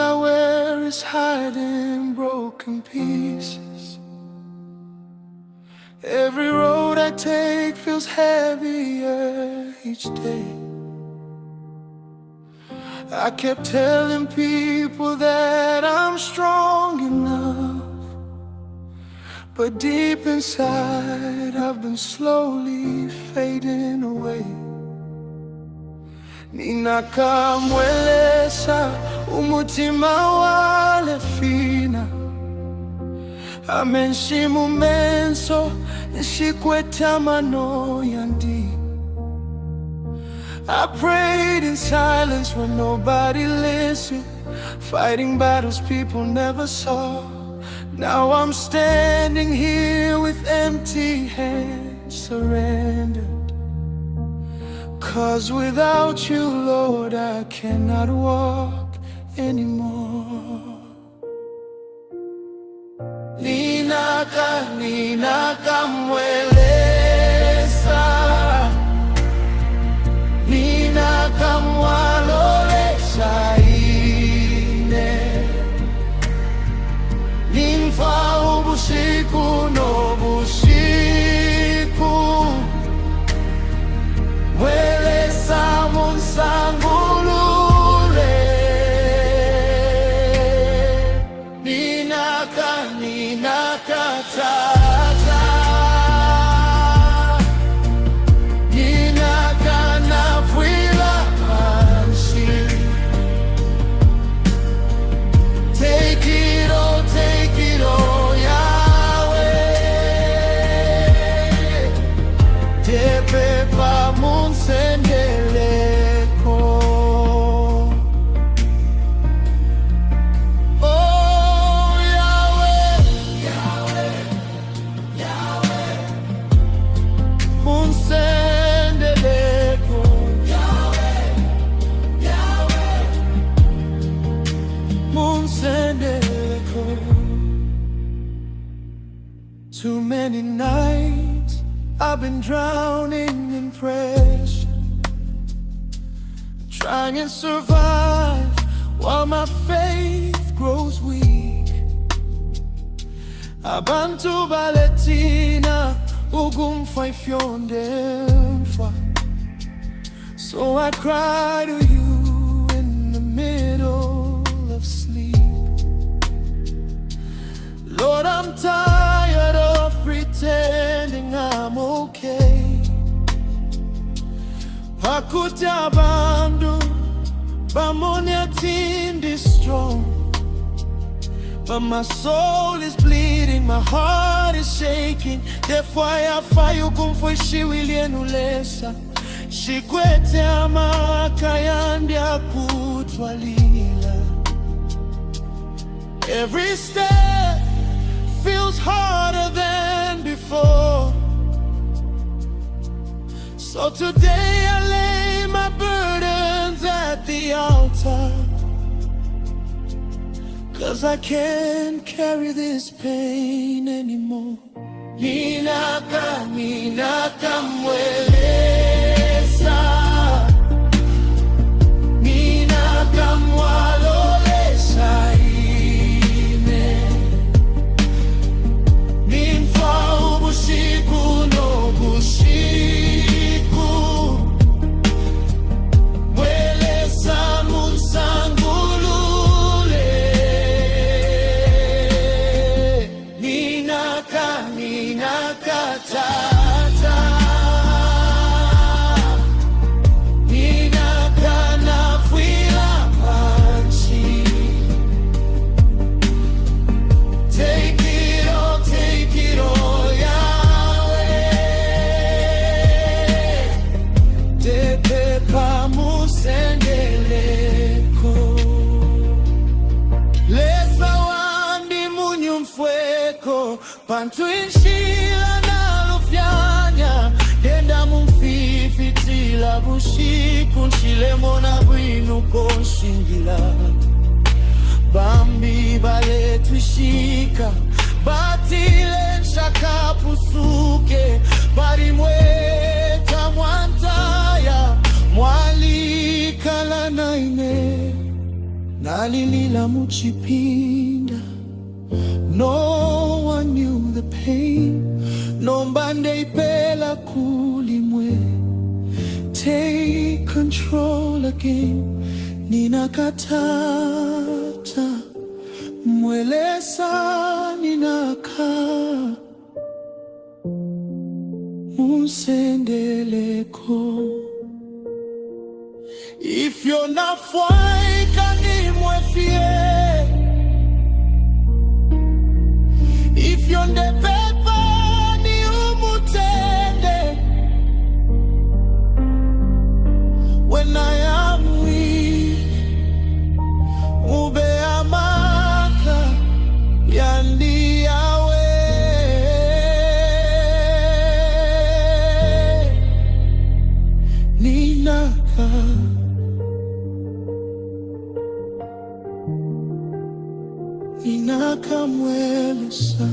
I wear is hiding broken pieces. Every road I take feels heavier each day. I kept telling people that I'm strong enough, but deep inside I've been slowly fading away. Ninaka Mwe Lesa, umutima wale fina. Amenshi menso, nishikweta mano yandi. I prayed in silence when nobody listened, fighting battles people never saw. Now I'm standing here with empty hands, surrendered. 'Cause without you, Lord, I cannot walk anymore. Ninaka Mwe Lesa, Ninaka Mwe Lesa ine. Nimfa ubusiku no busiku, Mwe Lesa munsangulule. Ninaka tata, Ninaka nafwila pansi. Take it all, Yahweh. Tepe pa munsendeleko. Oh Yahweh, Yahweh, munsendeleko. Yahweh, munsendeleko. Too many nights I've been drowning in pressure, trying to survive while my faith grows weak. Abantu baletina ugumfa ifyondemfa. So I cry to you in the middle of sleep. Lord, I'm tired of pretending I'm okay. Pakuta bandu bamonya tindi strong, but my soul is bleeding, my heart is shaking. Therefore I fire kumfo shiwilienu lesa. Shikwete amakayandi akutwalila. Every step feels harder than before. So today I lay my burdens at the altar, 'cause I can't carry this pain anymore. Ninaka Mwe Lesa, Ninaka Mwe Lesa ine. Nimfa ubusiku no busiku, Mwe Lesa munsangulule. Ninaka tata, Ninaka nafwila pansi. Take it all, Yahweh. Tepe pa musendeleko. Lesa wandi munyumfweko, pantu inshila nalufyanya. Denda mumfifitila bushiku, nshilemo na bwinu konshingila. Bambi bale twishika, batile nshaka pusuke. Bari mweta mwantaya, mwali kala naine. nalilila muchipinda. No one knew the pain. Nombande ipela kulimwe. Take control again. Ninaka Mwe Lesa, Ninaka Unsendeleko. If you're not fine, kanimwe fie. If you're the paper, ni umutende. When I am weak, ube amaka yandi yawe. Ninaka Ninaka Mwe Lesa.